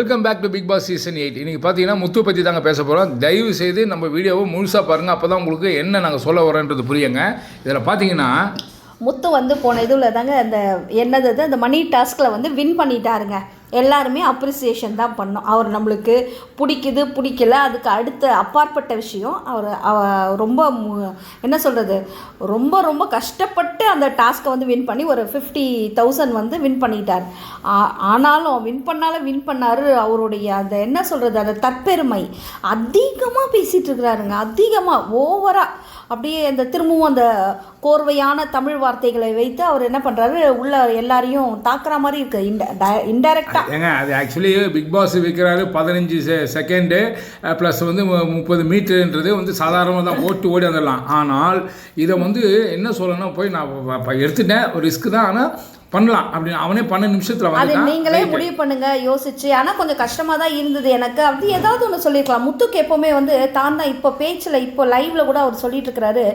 Welcome back to Bigg Boss season 8. இன்றைக்கி பார்த்தீங்கன்னா முத்து பற்றி தாங்க பேச போகிறோம். தயவு செய்து நம்ம வீடியோவை முழுசாக பாருங்கள், அப்போ தான் உங்களுக்கு என்ன நாங்கள் சொல்ல வரோன்றது புரியுங்க. இதில் பார்த்தீங்கன்னா முத்து வந்து போன இதில் தாங்க அந்த என்னது அந்த மணி டாஸ்கில் வந்து வின் பண்ணிட்டாருங்க. எல்லாருமே அப்ரிசியேஷன் தான் பண்ணோம். அவர் நம்மளுக்கு பிடிக்கல, அதுக்கு அடுத்த அப்பாற்பட்ட விஷயம் அவர் ரொம்ப என்ன சொல்கிறது, ரொம்ப கஷ்டப்பட்டு அந்த டாஸ்க்கை வந்து வின் பண்ணி ஒரு 50,000 வந்து வின் பண்ணிட்டார். ஆனாலும் வின் பண்ணார். அவருடைய அந்த என்ன சொல்கிறது, அந்த தற்பெருமை அதிகமாக பேசிகிட்டு இருக்கிறாருங்க. அதிகமாக ஓவராக அப்படியே அந்த திரும்பவும் அந்த கோர்வையான தமிழ் வார்த்தைகளை வைத்து அவர் என்ன பண்ணுறாரு, உள்ள எல்லாரையும் தாக்குற மாதிரி இருக்குது இன்டைரக்டாக. ஏங்க அது ஆக்சுவலி பிக் பாஸ் வைக்கிறாரு 15 செகண்டு ப்ளஸ் வந்து 30 மீட்டருன்றது வந்து சாதாரணமாக தான் ஓடி வந்துடலாம். ஆனால் இதை வந்து என்ன சொல்லணும், போய் நான் எடுத்துட்டேன், ஒரு ரிஸ்க் தான், ஆனால் பண்ணலாம் அப்படின்னு அவனே 12 நிமிஷத்தில் அது நீங்களே முடிவு பண்ணுங்க யோசிச்சு. ஆனால் கொஞ்சம் கஷ்டமாக தான் இருந்தது எனக்கு. அப்படி ஏதாவது ஒன்று சொல்லியிருக்கலாம். முத்துக்கு எப்போவுமே வந்து தான் இப்போ பேச்சில் இப்போ லைவ்ல கூட அவர் சொல்லிட்டு இருக்கிறாரு,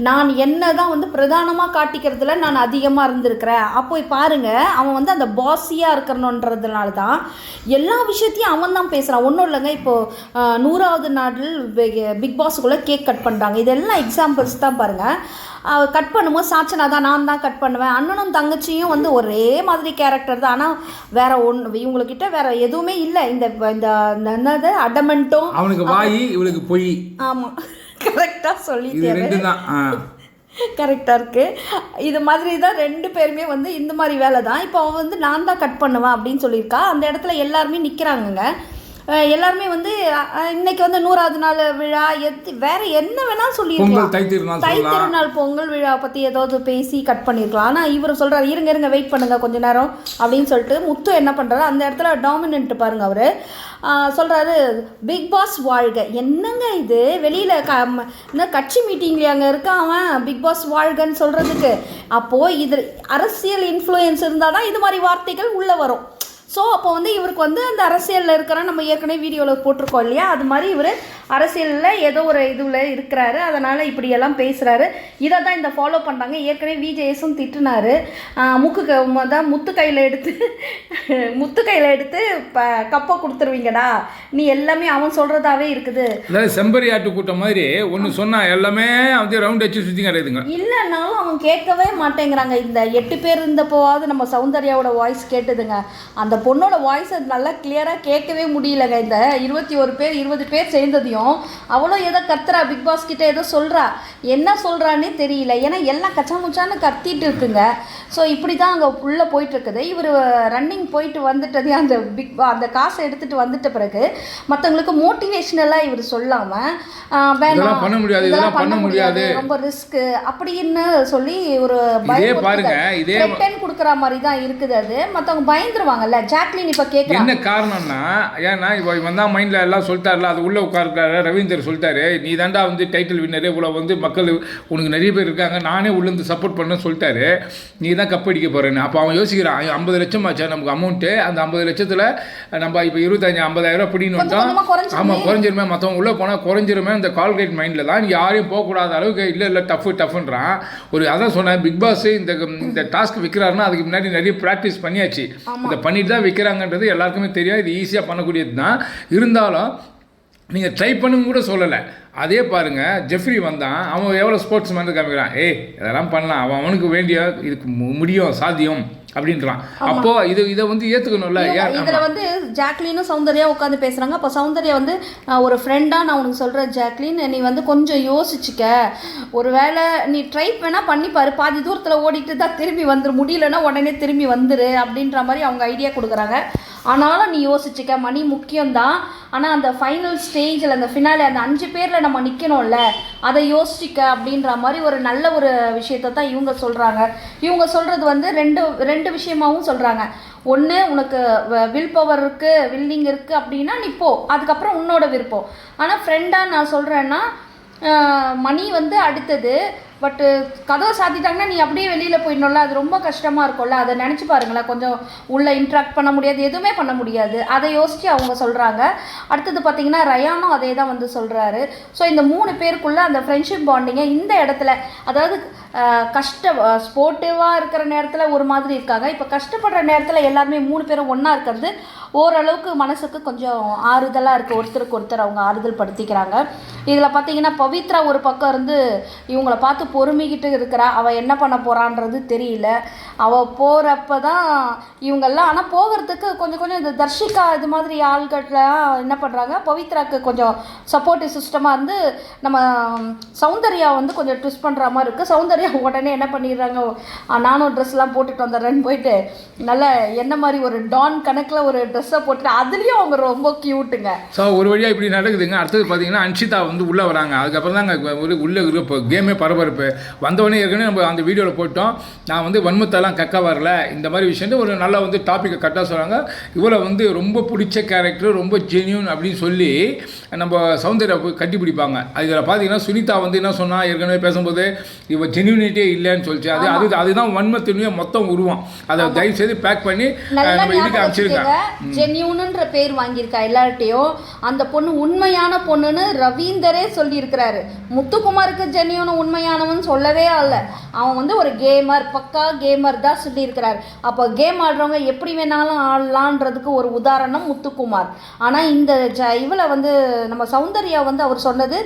நான் என்ன தான் வந்து பிரதானமாக காட்டிக்கிறதுல நான் அதிகமாக இருந்திருக்கிறேன். அப்போ பாருங்க, அவன் வந்து அந்த பாஸியாக இருக்கணுன்றதுனால தான் எல்லா விஷயத்தையும் அவன் தான் பேசுகிறான். ஒன்றும் இல்லைங்க, இப்போது 100வது நாளில் பிக் பாஸுக்குள்ளே கேக் கட் பண்ணுறாங்க. இதெல்லாம் எக்ஸாம்பிள்ஸ் தான் பாருங்கள். கட் பண்ணும்போது சாச்சனா தான், நான் தான் கட் பண்ணுவேன். அண்ணனும் தங்கச்சியும் வந்து ஒரே மாதிரி கேரக்டர் தான். ஆனால் வேற ஒன்று இவங்கக்கிட்ட வேற எதுவுமே இல்லை. இந்த என்னது அடமெண்ட்டும் அவனுக்கு வாய், இவளுக்கு பொய். ஆமாம், கரெக்டாக சொல்லிட்டேன், கரெக்டாக இருக்குது. இது மாதிரி தான் 2 பேருமே வந்து இந்த மாதிரி வேலை தான். இப்போ அவன் வந்து நான் தான் கட் பண்ணுவேன் அப்படின்னு சொல்லியிருக்கா. அந்த இடத்துல எல்லாருமே நிற்கிறாங்கங்க. எல்லாருமே வந்து இன்னைக்கு வந்து 100வது நாள் விழா, வேற என்ன வேணாலும் சொல்லியிருக்கலாம். தை-திருநாள் பொங்கல் விழா பற்றி ஏதாவது பேசி கட் பண்ணியிருக்கலாம். ஆனால் இவர் சொல்கிறார், இருங்க வெயிட் பண்ணுங்க கொஞ்ச நேரம் அப்படின்னு சொல்லிட்டு முத்து என்ன பண்ணுறாரு, அந்த இடத்துல டாமினன்ட் பாருங்க. அவர் சொல்கிறாரு, பிக் பாஸ் வாழ்க. என்னங்க இது, வெளியில் இன்னும் கட்சி மீட்டிங்லேயே அங்கே இருக்க அவன் பிக் பாஸ் வாழ்கன்னு சொல்கிறதுக்கு. அப்போது இது அரசியல் இன்ஃப்ளூயன்ஸ் இருந்தால் தான் இது மாதிரி வார்த்தைகள் உள்ளே வரும். ஸோ அப்போ வந்து இவருக்கு வந்து அந்த அரசியலில் இருக்கிற, நம்ம ஏற்கனவே வீடியோவில் போட்டிருக்கோம் இல்லையா, அது மாதிரி இவர் அரசியலில் ஏதோ ஒரு இதுவில் இருக்கிறாரு. அதனால் இப்படியெல்லாம் பேசுகிறாரு. இதை தான் இந்த ஃபாலோ பண்ணுறாங்க. ஏற்கனவே விஜேஎஸும் திட்டுனாரு. முத்து கையில் எடுத்து கப்பை கொடுத்துருவீங்கடா, நீ எல்லாமே அவன் சொல்கிறதாவே இருக்குது. செம்பரி ஆட்டு கூட்டம் மாதிரி ஒன்று சொன்னால் எல்லாமே வந்து ரவுண்ட் வச்சு சுற்றி கிடையாதுங்க. இல்லைன்னாலும் அவன் கேட்கவே மாட்டேங்கிறாங்க. இந்த 8 பேர் இருந்தப்போவாது நம்ம சௌந்தர்யாவோட வாய்ஸ் கேட்டுதுங்க. அந்த பொண்ணோட வாய்ஸ் நல்லா கிளியராக கேட்கவே முடியலங்க. இந்த 21 பேர் 20 பேர் சேர்ந்ததையும் அவ்வளோ ஏதோ கத்துறா, பிக் பாஸ் கிட்ட ஏதோ சொல்கிறா, என்ன சொல்கிறான்னே தெரியல. ஏன்னா எல்லாம் கச்சாமுச்சான்னு கத்திட்டு இருக்குங்க. ஸோ இப்படி தான் அங்கே உள்ளே போயிட்டுருக்குது. இவர் ரன்னிங் போயிட்டு வந்துட்டதே அந்த காசை எடுத்துகிட்டு வந்துட்ட பிறகு மற்றவங்களுக்கு மோட்டிவேஷ்னலாக இவர் சொல்லாமல் வேணாம் பண்ண முடியாது, ரொம்ப ரிஸ்க்கு அப்படின்னு சொல்லி ஒரு பயம் கொடுக்குற மாதிரி தான் இருக்குது. அது மற்றவங்க பயந்துருவாங்கல்ல. ஜாக்லின் இப்போ கேட்குறாங்க என்ன காரணம்னா, ஏன்னா இப்போ வந்தால் மைண்டில் எல்லாம் சொல்லிட்டாருல, அது உள்ளே உட்காருக்காரு. ரவீந்தர் சொல்லிட்டாரு, நீ தாண்டா வந்து டைட்டில் வின்னரு, இவ்வளோ வந்து மக்கள் உனக்கு நிறைய பேர் இருக்காங்க, நானே உள்ளேருந்து சப்போர்ட் பண்ண சொல்லிட்டாரு, நீ தான் கப் அடிக்க போகிறேன்னு. அப்போ அவன் யோசிக்கிறான், 50 லட்சம் ஆச்சா நமக்கு அமௌண்ட்டு, அந்த 50 லட்சத்தில் நம்ம இப்போ 50,000 பிடின்னு வந்தோம். ஆமாம், குறைஞ்சிருமே, மற்றவங்க உள்ளே போனால் குறைஞ்சிருமே, அந்த கால்குலேட் மைண்டில் தான் யாரையும் போகக்கூடாத அளவுக்கு இல்லை டஃப்ன்றான். அதான் சொன்னேன், பிக் பாஸ் இந்த டாஸ்க் வைக்கிறாருன்னா அதுக்கு முன்னாடி நிறைய ப்ராக்டிஸ் பண்ணியாச்சு. இதை பண்ணிட்டு தான் வைக்கிறாங்கன்றது எல்லாருக்குமே தெரியும். இது ஈஸியாக பண்ணக்கூடியது தான். இருந்தாலும் நீங்கள் ட்ரை பண்ணுங்க கூட சொல்லலை. அதே பாருங்கள், ஜெஃப்ரி வந்தான், அவன் எவ்வளோ ஸ்போர்ட்ஸ் மேன் காமிக்கிறான், இதெல்லாம் பண்ணலாம், அவனுக்கு வேண்டிய இதுக்கு முடியும், சாத்தியம் அப்படின்றான். அப்போ இதை வந்து ஏற்றுக்கணும்ல. இதில் வந்து ஜாக்லினும் சௌந்தர்யா உட்காந்து பேசுகிறாங்க. அப்போ சௌந்தர்யா வந்து ஒரு ஃப்ரெண்டாக நான் உனக்கு சொல்கிறேன் ஜாக்லின், நீ வந்து கொஞ்சம் யோசிச்சுக்க, ஒரு வேளை நீ ட்ரை வேணால் பண்ணிப்பாரு, பாதி தூரத்தில் ஓடிட்டு தான் திரும்பி வந்துரு, முடியலன்னா உடனே திரும்பி வந்துரு அப்படின்ற மாதிரி அவங்க ஐடியா கொடுக்குறாங்க. ஆனாலும் நீ யோசிச்சுக்க, மணி முக்கியம்தான், ஆனால் அந்த ஃபைனல் ஸ்டேஜில் அந்த ஃபினாலே அந்த 5 பேரில் நம்ம நிற்கணும்ல, அதை யோசிச்சுக்க அப்படின்ற மாதிரி ஒரு நல்ல ஒரு விஷயத்தை தான் இவங்க சொல்கிறாங்க. இவங்க சொல்கிறது வந்து ரெண்டு விஷயமாகவும் சொல்கிறாங்க. ஒன்று, உனக்கு வில் பவர் இருக்குது, வில்லிங் இருக்குது அப்படின்னா நீ போ, அதுக்கப்புறம் உன்னோட விருப்பம். ஆனால் ஃப்ரெண்டாக நான் சொல்கிறேன்னா, மணி வந்து அடுத்தது, பட்டு கதவை சாத்திட்டாங்கன்னா நீ அப்படியே வெளியில் போயிடணும்ல, அது ரொம்ப கஷ்டமாக இருக்கும்ல. அதை நினச்சி பாருங்களேன், கொஞ்சம் உள்ளே இன்ட்ராக்ட் பண்ண முடியாது, எதுவுமே பண்ண முடியாது. அதை யோசித்து அவங்க சொல்கிறாங்க. அடுத்தது பார்த்திங்கன்னா ரயானும் அதே தான் வந்து சொல்கிறாரு. ஸோ இந்த 3 பேருக்குள்ளே அந்த ஃப்ரெண்ட்ஷிப் பாண்டிங்கை இந்த இடத்துல, அதாவது ஸ்போர்ட்டிவாக இருக்கிற நேரத்தில் ஒரு மாதிரி இருக்காங்க, இப்போ கஷ்டப்படுற நேரத்தில் எல்லாருமே 3 பேரும் ஒன்றா இருக்கிறது ஓரளவுக்கு மனசுக்கு கொஞ்சம் ஆறுதலாக இருக்குது. ஒருத்தருக்கு ஒருத்தர் அவங்க ஆறுதல் படுத்திக்கிறாங்க. இதில் பார்த்தீங்கன்னா பவித்ரா ஒரு பக்கம் இருந்து இவங்களை பார்த்து பொறுமிக்கிட்டு இருக்கிறா. அவள் என்ன பண்ண போகிறான்றது தெரியல. அவள் போகிறப்ப தான் இவங்கெல்லாம், ஆனால் போகிறதுக்கு கொஞ்சம் இந்த தர்ஷிகா இது மாதிரி ஆள்கள்லாம் என்ன பண்ணுறாங்க, பவித்ராவுக்கு கொஞ்சம் சப்போர்ட்டிவ் சிஸ்டமாக இருந்து நம்ம சௌந்தர்யா வந்து கொஞ்சம் ட்விஸ்ட் பண்ணுற மாதிரி இருக்குது. சௌந்தர்யா உடனே என்ன பண்ணிடுறாங்க, நானும் ட்ரெஸ்லாம் போட்டுட்டு வந்துடுறேன்னு போயிட்டு நல்ல என்ன மாதிரி ஒரு டான் கணக்கில் ஒரு ட்ரெஸ்ஸை போட்டுட்டு அதுலேயும் அவங்க ரொம்ப க்யூட்டுங்க. ஸோ ஒரு வழியாக இப்படி நடக்குதுங்க. அடுத்தது பார்த்தீங்கன்னா அன்ஷிதா வந்து உள்ளே வராங்க. அதுக்கப்புறம் தாங்க ஒரு உள்ளே இப்போ கேமே பரபரப்பு வந்தவொடனே. ஏற்கனவே நம்ம அந்த வீடியோவில் போட்டோம், நான் வந்து வன்மத்தெல்லாம் கக்க வரல இந்த மாதிரி விஷயத்தை ஒரு நல்லா வந்து டாப்பிக்கை கரெக்டாக சொல்கிறாங்க. இவ்வளோ வந்து ரொம்ப பிடிச்ச கேரக்டர், ரொம்ப ஜென்யூன் அப்படின்னு சொல்லி நம்ம சௌந்தர்யா போய் கட்டி பிடிப்பாங்க. அதில் பார்த்தீங்கன்னா சுனிதா வந்து என்ன சொன்னால், ஏற்கனவே பேசும்போது இவ ஜென்யூனிட்டியே இல்லைன்னு சொல்லிச்சு. அதுதான் வன்மத்தினுடைய மொத்தம் உருவம். அதை தயவு செய்து பேக் பண்ணி நம்ம இதுக்கு அமைச்சிருங்க. ஜென்யூனுன்ற பேர் வாங்கியிருக்கா எல்லார்ட்டையும். அந்த பொண்ணு உண்மையான பொண்ணுன்னு ரவீந்தரே சொல்லியிருக்கிறாரு. முத்துக்குமாருக்கு ஜென்யூன் உண்மையானவன் சொல்லவே இல்லை. அவன் வந்து ஒரு கேமர், பக்கா கேமர் தான் சொல்லியிருக்கிறார். அப்போ கேம் ஆடுறவங்க எப்படி வேணாலும் ஆடலான்றதுக்கு ஒரு உதாரணம் முத்துக்குமார். ஆனால் இந்த இவளை வந்து நம்ம சௌந்தர்யா வந்து அவர் சொன்னது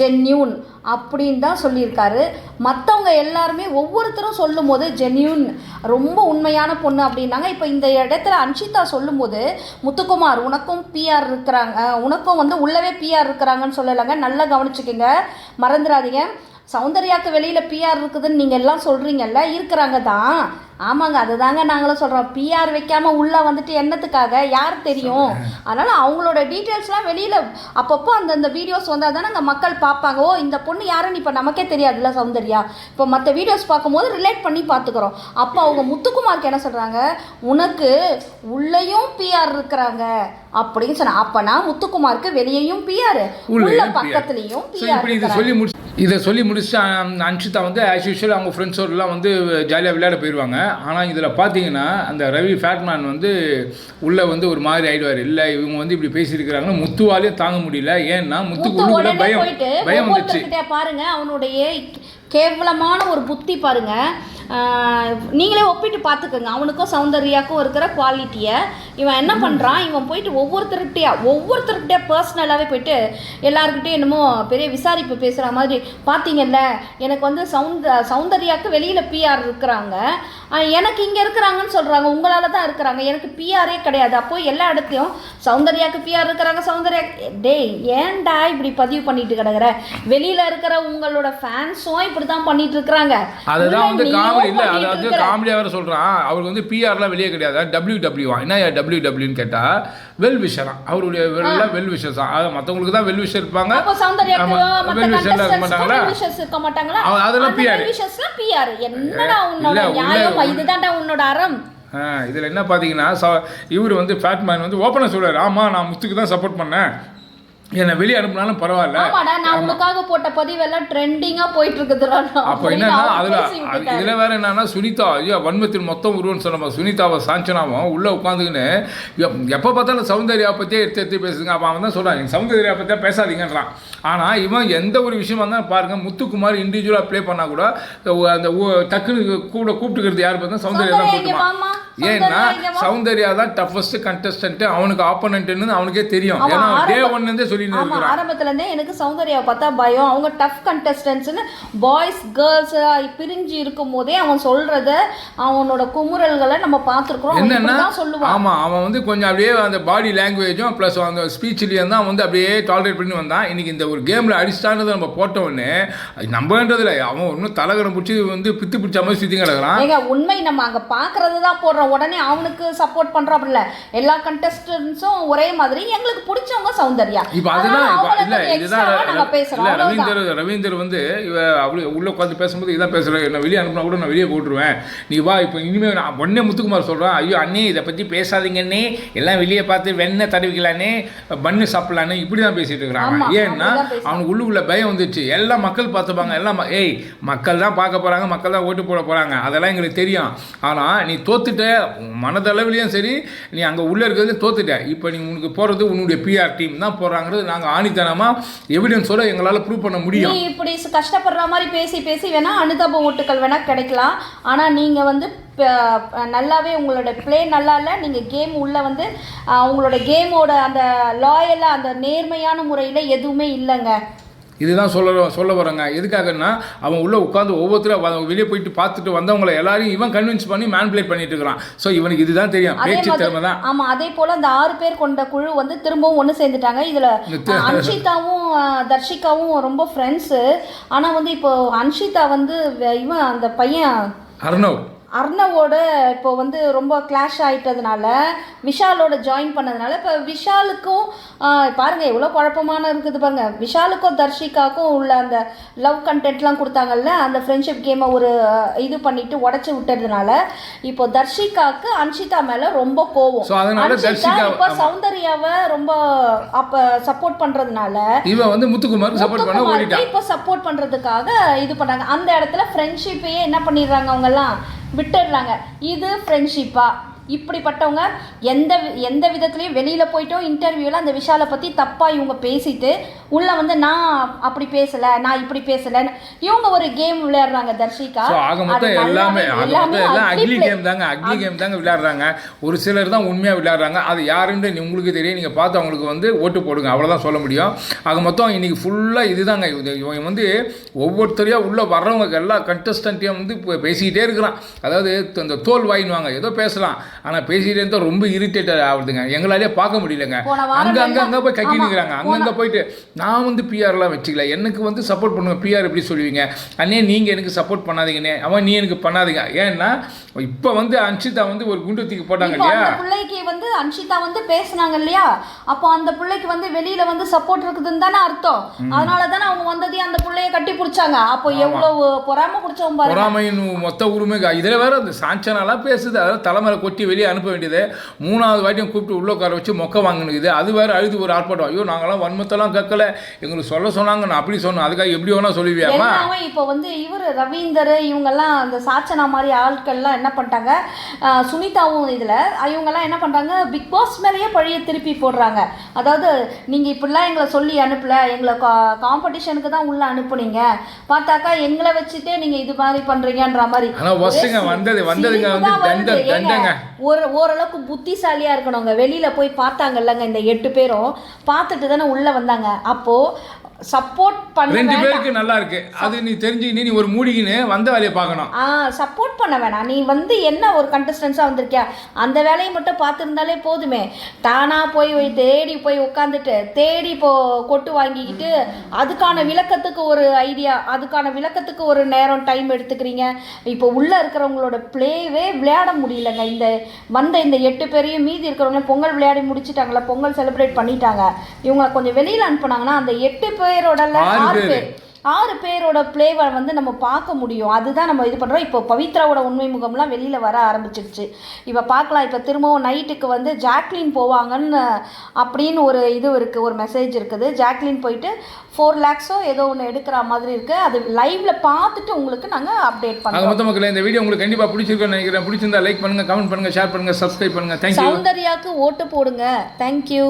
ஜென்யூன் அப்படின்னு தான் சொல்லியிருக்காரு. மற்றவங்க எல்லாருமே ஒவ்வொருத்தரும் சொல்லும் போது ஜென்யூன் ரொம்ப உண்மையான பொண்ணு அப்படின்னாங்க. இப்போ இந்த இடத்துல அன்ஷிதா சொல்லும்போது முத்துக்குமார் உனக்கும் பிஆர் இருக்கிறாங்க, உனக்கும் வந்து உள்ளவே பிஆர் இருக்கிறாங்கன்னு சொல்லலைங்க. நல்லா கவனிச்சுக்கோங்க, மறந்துடாதீங்க. சௌந்தர்யாவுக்கு வெளியில் பிஆர் இருக்குதுன்னு நீங்கள் எல்லாம் சொல்கிறீங்கல்ல, இருக்கிறாங்க தான். ஆமாங்க, அதுதாங்க நாங்களும் சொல்கிறோம். பிஆர் வைக்காமல் உள்ளே வந்துட்டு என்னத்துக்காக யார் தெரியும். அதனால் அவங்களோட டீட்டெயில்ஸ்லாம் வெளியில் அப்பப்போ அந்தந்த வீடியோஸ் வந்தால் தானே அங்கே மக்கள் பார்ப்பாங்க. ஓ இந்த பொண்ணு யாருன்னு இப்போ நமக்கே தெரியாதுல்ல சௌந்தர்யா. இப்போ மற்ற வீடியோஸ் பார்க்கும்போது ரிலேட் பண்ணி பார்த்துக்குறோம். அப்போ அவங்க முத்துக்குமாருக்கு என்ன சொல்கிறாங்க, உனக்கு உள்ளேயும் பிஆர் இருக்கிறாங்க அப்படின்னு சொன்னாங்க. அப்போனா முத்துக்குமாருக்கு வெளியேயும் பிஆர், உள்ள பக்கத்துலேயும் பிஆர். இதை சொல்லி முடிச்சுட்டு அன்ஷிதா வந்து ஆஸ் யூஷுவல் அவங்க ஃப்ரெண்ட்ஸோடலாம் வந்து ஜாலியாக விளையாட போயிடுவாங்க. ஆனால் இதில் பார்த்தீங்கன்னா அந்த ரவி ஃபேட்மேன் வந்து உள்ளே வந்து ஒரு மாதிரி ஆகிடுவார். இல்லை இவங்க வந்து இப்படி பேசியிருக்கிறாங்கன்னு முத்துவாலையும் தாங்க முடியல. ஏன்னா முத்துக்கு உள்ள பயம் வந்துச்சு பாருங்க. அவனுடைய கேவலமான ஒரு புத்தி பாருங்க. நீங்களே ஒப்பிட்டு பார்த்துக்கோங்க. அவனுக்கும் சௌந்தர்யாவுக்கும் இருக்கிற குவாலிட்டியை இவன் என்ன பண்ணுறான், இவன் போயிட்டு ஒவ்வொருத்தருக்கிட்டே பர்சனலாகவே போயிட்டு எல்லாருக்கிட்டையும் என்னமோ பெரிய விசாரிப்பு பேசுகிற மாதிரி. பார்த்தீங்கல்ல, எனக்கு வந்து சௌந்தர்யாவுக்கு வெளியில் பிஆர் இருக்கிறாங்க, எனக்கு இங்கே இருக்கிறாங்கன்னு சொல்கிறாங்க, உங்களால் தான் இருக்கிறாங்க, எனக்கு பிஆரே கிடையாது. அப்போது எல்லா இடத்தையும் சௌந்தர்யாவுக்கு பிஆர் இருக்கிறாங்க, சௌந்தர்யா டேய் ஏன்டா இப்படி பதிவு பண்ணிட்டு கிடக்குற, வெளியில் இருக்கிற உங்களோட ஃபேன்ஸும் இப்படி தான் பண்ணிட்டு இருக்கிறாங்க. அதுதான் வந்து இல்லை, அதாவது காமெடியாக வேறு சொல்கிறான். அவருக்கு வந்து பிஆர்லாம் வெளியே கிடையாது, WW என்ன WWன்னு கேட்டால் வெல் விஷரான். அவருடைய வெல் விஷஸ் தான். மற்றவங்களுக்கு தான் வெல் விஷர் இருப்பாங்க, வெல் விஷர்லாம் இருக்க மாட்டாங்களா, அதெல்லாம் பிஆர். என்னடா உன்னோட நியாயம், இதுதான்டா உன்னோட அறம். இதில் என்ன பார்த்தீங்கன்னா இவர் வந்து ஃபேட்மேன் வந்து ஓப்பனாக சொல்கிறார், ஆமாம் நான் முத்துக்கு தான் சப்போர்ட் பண்ணேன், என்னை வெளியே அனுப்பினாலும் பரவாயில்ல, நான் உனக்காக போட்ட பதிவெல்லாம் ட்ரெண்டிங்காக போயிட்டு இருக்குதுடா. அப்போ என்னன்னா இதில் வேற என்னன்னா சுனிதா ஐயோ வன்மத்தின் மொத்தம் உருவன்னு சொன்னோம். சுனிதாவை சாஞ்சனாவும் உள்ளே உட்காந்துக்கின்னு எப்போ பார்த்தாலும் சௌந்தர்யா பற்றியே எடுத்து பேசுதுங்க. அப்போ அவன் தான் சொல்கிறான் நீங்கள் சௌந்தர்யா பற்றியா பேசாதீங்கன்றான். ஆனால் இவன் எந்த ஒரு விஷயமா இருந்தாலும் பாருங்கள், முத்துக்குமார் இண்டிவிஜுவலாக ப்ளே பண்ணால் கூட அந்த டக்குன்னு கூப்பிட்டுக்கிறது யார் பார்த்தா சௌந்தர்யா தான் கூப்பிட்டுவான். ஏன்னா சௌந்தர்யா தான் டஃபஸ்ட் கண்டஸ்டன்ட், அவனுக்கு ஆப்போனன்ட்னு அவனுக்கே தெரியும். ஏன்னா டே ஒன்லேருந்தே ஆரம்பத்துலேருந்தே எனக்கு சௌந்தர்யாவை பார்த்தா பயம். அவங்க டஃப் கண்டஸ்டன்ட்ஸ்னு பாய்ஸ் கேர்ள்ஸ் பிரிஞ்சு இருக்கும் போதே அவன் சொல்றத அவனோட குமுறல்களை நம்ம பார்த்துருக்கோம். என்னன்னா சொல்லுவான், ஆமாம் அவன் வந்து கொஞ்சம் அப்படியே அந்த பாடி லாங்குவேஜும் ப்ளஸ் அந்த ஸ்பீச்லேயும் தான் வந்து அப்படியே டாலரேட் பண்ணி வந்தான். இன்னைக்கு இந்த ஒரு கேமில் அடிச்சிட்டானதை நம்ம போட்டோன்னே நம்பன்றதில்ல, அவன் ஒன்றும் தலைகரம் பிடிச்சி வந்து பித்து பிடிச்ச மாதிரி சுற்றி கிடக்குறான். ஏங்க உண்மை நம்ம அங்கே பார்க்கறது தான் போடுறோம், உடனே அவனுக்கு சப்போர்ட் பண்ணுறோம் அப்படில்ல. எல்லா கண்டஸ்டன்ஸும் ஒரே மாதிரி, எங்களுக்கு பிடிச்சவங்க சௌந்தர்யா. ரவீந்தர் வந்து உள்ள உட்காந்து பேசும்போது இதான் பேசுறேன், என்ன வெளியே அனுப்பினா கூட நான் வெளியே போட்டுருவேன், நீ வா. இப்போ இனிமேல் நான் உடனே முத்துக்குமார் சொல்கிறேன், ஐயோ அண்ணே இதை பற்றி பேசாதீங்கன்னே, எல்லாம் வெளியே பார்த்து வெண்ணெய் தடவிக்கலானே, பண்ணு சாப்பிடலான்னு இப்படி தான் பேசிட்டு இருக்கிறாங்க. ஏன்னா அவனுக்கு உள்ளுக்குள்ள பயம் வந்துச்சு. எல்லாம் மக்கள் பார்த்துப்பாங்க, எல்லாம் மக்கள் தான் பார்க்க போகிறாங்க, மக்கள் தான் ஓட்டு போட போகிறாங்க, அதெல்லாம் எங்களுக்கு தெரியும். ஆனால் நீ தோத்துட்ட, மனதளவுலையும் சரி, நீ அங்கே உள்ளே இருக்கிறது தோத்துட்ட. இப்போ நீ உனக்கு போகிறது உன்னுடைய பிஆர் டீம் தான் போகிறாங்கிறது நாங்கள் ஆணித்தனமாக எவிடன்ஸோட எங்களால் ப்ரூவ் பண்ண முடியும். நீ இப்படி கஷ்டப்படுற மாதிரி பேசி வேணா அனுதாப ஓட்டுகள் வேணா கிடைக்கலாம். ஆனால் நீங்கள் வந்து நல்லாவே உங்களோட ப்ளே நல்லா இல்லை, நீங்கள் கேம் உள்ளே வந்து உங்களோட கேமோட அந்த லாயலாக அந்த நேர்மையான முறையில் எதுவுமே இல்லைங்க. இதுதான் சொல்ல வரேங்க. எதுக்காகன்னா அவன் உள்ளே உட்காந்து ஒவ்வொருத்தரும் வெளியே போயிட்டு பார்த்துட்டு வந்தவங்களை எல்லாரையும் இவன் கன்வின்ஸ் பண்ணி மேனிபுலேட் பண்ணிட்டு இருக்கிறான். ஸோ இவனுக்கு இதுதான் தெரியும், பேச்சு திறமை தான். ஆமாம், அதே போல் அந்த 6 பேர் கொண்ட குழு வந்து திரும்பவும் ஒன்று சேர்ந்துட்டாங்க. இதில் அன்ஷிதாவும் தர்ஷிகாவும் ரொம்ப ஃப்ரெண்ட்ஸு. ஆனால் வந்து இப்போ அன்ஷிதா வந்து இவன் அந்த பையன் அர்ணவோட இப்போ வந்து ரொம்ப கிளாஷ் ஆகிட்டதுனால விஷாலோட ஜாயின் பண்ணதுனால இப்போ விஷாலுக்கும் பாருங்கள் எவ்வளோ குழப்பமான இருக்குது பாருங்கள். விஷாலுக்கும் தர்ஷிகாவுக்கும் உள்ள அந்த லவ் கண்டென்ட்லாம் கொடுத்தாங்கல்ல, அந்த ஃப்ரெண்ட்ஷிப் கேமை ஒரு இது பண்ணிட்டு உடச்சி விட்டதுனால இப்போ தர்ஷிகாவுக்கு அன்ஷிதா மேலே ரொம்ப கோவம். இப்போ சௌந்தர்யாவை ரொம்ப அப்போ சப்போர்ட் பண்ணுறதுனால இவன் வந்து முத்துக்குமார் இப்போ சப்போர்ட் பண்ணுறதுக்காக இது பண்ணாங்க. அந்த இடத்துல ஃப்ரெண்ட்ஷிப்பையே என்ன பண்ணிடுறாங்க அவங்கெல்லாம் விட்டுடுறாங்க. இது ஃப்ரெண்ட்ஷிப்பா? இப்படிப்பட்டவங்க எந்த விதத்துலையும் வெளியில் போயிட்டோம் இன்டர்வியூவில் அந்த விஷாலை பற்றி தப்பாக இவங்க பேசிட்டு உள்ளே வந்து நான் அப்படி பேசலை, நான் இப்படி பேசலைன்னு இவங்க ஒரு கேம் விளையாடுறாங்க. தர்ஷிகா எல்லாமே அக்லி கேம் தாங்க விளையாடுறாங்க. ஒரு சிலர் தான் உண்மையாக விளையாடுறாங்க. அது யாருன்னு உங்களுக்கு தெரியும், நீங்கள் பார்த்து அவங்களுக்கு வந்து ஓட்டு போடுங்க, அவ்வளோதான் சொல்ல முடியும். ஆக மொத்தம் இன்றைக்கி ஃபுல்லாக இதுதாங்க. இவங்க வந்து ஒவ்வொருத்தரையாக உள்ளே வர்றவங்க எல்லா கண்டஸ்டன்ட்டையும் வந்து பேசிக்கிட்டே இருக்கிறான். அதாவது அந்த தோல் வாயின்வாங்க, ஏதோ பேசலாம், ஆனால் பேசிகிட்டே இருந்தால் ரொம்ப இரிட்டேட்டட் ஆகுதுங்க. எங்களாலே பார்க்க முடியலங்க. அங்கே போய் கக்கி நிற்கிறாங்க. அங்கங்கே போயிட்டு நான் வந்து பிஆர்லாம் வச்சுக்கல, எனக்கு வந்து சப்போர்ட் பண்ணுவேன். பிஆர் எப்படி சொல்லுவீங்க அண்ணே, நீங்கள் எனக்கு சப்போர்ட் பண்ணாதீங்கண்ணே, அவன் நீ எனக்கு பண்ணாதீங்க. ஏன்னா இப்போ வந்து அன்ஷிதா வந்து ஒரு குண்டு தூக்கி போட்டாங்க இல்லையா, பிள்ளைக்கு வந்து அன்ஷிதா வந்து பேசினாங்க இல்லையா, அப்போ அந்த பிள்ளைக்கு வந்து வெளியில வந்து சப்போர்ட் இருக்குதுன்னு தானே அர்த்தம். அதனால தானே அவங்க வந்ததே அந்த பிள்ளைய கட்டி பிடிச்சாங்க. அப்போ எவ்வளவு பொறாமை பிடிச்சவங்க பாருங்க. பொறாமையின் மொத்த உரிமை இதில் வேற அந்த சாஞ்சனாலாம் பேசுது. அதாவது தலைமையில கொட்டி வெளியே அனுப்ப வேண்டியது, 3வது வாட்டியும் கூப்பிட்டு உள்ள உட்கார வச்சு மொக்க வாங்கினுக்குது. அது வேற அழுது ஒரு ஆர்ப்பாட்டம். ஐயோ நாங்களாம் வன்மத்தெல்லாம் கக்கல, எங்களுக்கு சொல்ல சொன்னாங்க, நான் அப்படி சொன்னேன், அதுக்காக எப்படி வேணா சொல்லுவியாமா. இப்போ வந்து இவர் ரவீந்தர் இவங்கெல்லாம் அந்த சாச்சனா மாதிரி ஆட்கள்லாம் என்ன பண்ணிட்டாங்க, சுனிதாவும் இதில் இவங்கெல்லாம் என்ன பண்ணுறாங்க, பிக் பாஸ் மேலேயே பழைய திருப்பி போடுறாங்க. அதாவது நீங்கள் இப்படிலாம் எங்களை சொல்லி அனுப்பல, எங்களை காம்படிஷனுக்கு தான் உள்ளே அனுப்புனீங்க, பார்த்தாக்கா எங்களை வச்சுட்டே நீங்கள் இது மாதிரி பண்ணுறீங்கன்ற மாதிரி. ஓரளவுக்கு புத்திசாலியாக இருக்கணுங்க. வெளியில் போய் பார்த்தாங்கல்லங்க இந்த 8 பேரும், பார்த்துட்டு தானே உள்ளே வந்தாங்க. அப்போது சப்போர்ட் பண்ண 2 பேருக்கு நல்லா இருக்கு, அது நீ தெரிஞ்சுக்கினு நீ ஒரு மூடிக்கின்னு வந்த வேலையை பார்க்கணும். சப்போர்ட் பண்ண வேணாம். நீ வந்து என்ன ஒரு கண்டஸ்டன்ஸாக வந்திருக்கியா, அந்த வேலையை மட்டும் பார்த்துருந்தாலே போதுமே. தானாக போய் தேடி போய் உட்காந்துட்டு தேடி இப்போ கொட்டு வாங்கிக்கிட்டு அதுக்கான விளக்கத்துக்கு ஒரு ஐடியா, அதுக்கான விளக்கத்துக்கு ஒரு நேரம் டைம் எடுத்துக்கிறீங்க. இப்போ உள்ளே இருக்கிறவங்களோட பிளேவே விளையாட முடியலங்க. இந்த 8 பேரையும் மீதி இருக்கிறவங்க பொங்கல் விளையாடி முடிச்சுட்டாங்களா, பொங்கல் செலிப்ரேட் பண்ணிட்டாங்க. இவங்களை கொஞ்சம் வெளியில் அனுப்புனாங்கன்னா அந்த 8 பேரோட 6 பேரோட பிளேவை வந்து நம்ம பார்க்க முடியும். அதுதான் நம்ம இது பண்ணுறோம். இப்போ பவித்ராவோட உண்மை முகம்லாம் வெளியில் வர ஆரம்பிச்சிருச்சு. இப்போ பார்க்கலாம். இப்போ திரும்பவும் நைட்டுக்கு வந்து ஜாக்லின் போவாங்கன்னு அப்படின்னு ஒரு இது இருக்குது, ஒரு மெசேஜ் இருக்குது. ஜாக்லின் போயிட்டு 4 lakhs ஏதோ ஒன்று எடுக்கிற மாதிரி இருக்குது. அது லைவ்ல பார்த்துட்டு உங்களுக்கு நாங்கள் அப்டேட் பண்ணுறோம். மொத்த மக்களே இந்த வீடியோ உங்களுக்கு கண்டிப்பாக பிடிச்சிருக்குன்னு நினைக்கிறேன். பிடிச்சிருந்தா லைக் பண்ணுங்கள், கமெண்ட் பண்ணுங்கள், ஷேர் பண்ணுங்கள், சப்ஸ்கிரைப் பண்ணுங்கள். தேங்க்யூ. சௌந்தர்யாவுக்கு ஓட்டு போடுங்க. தேங்க்யூ.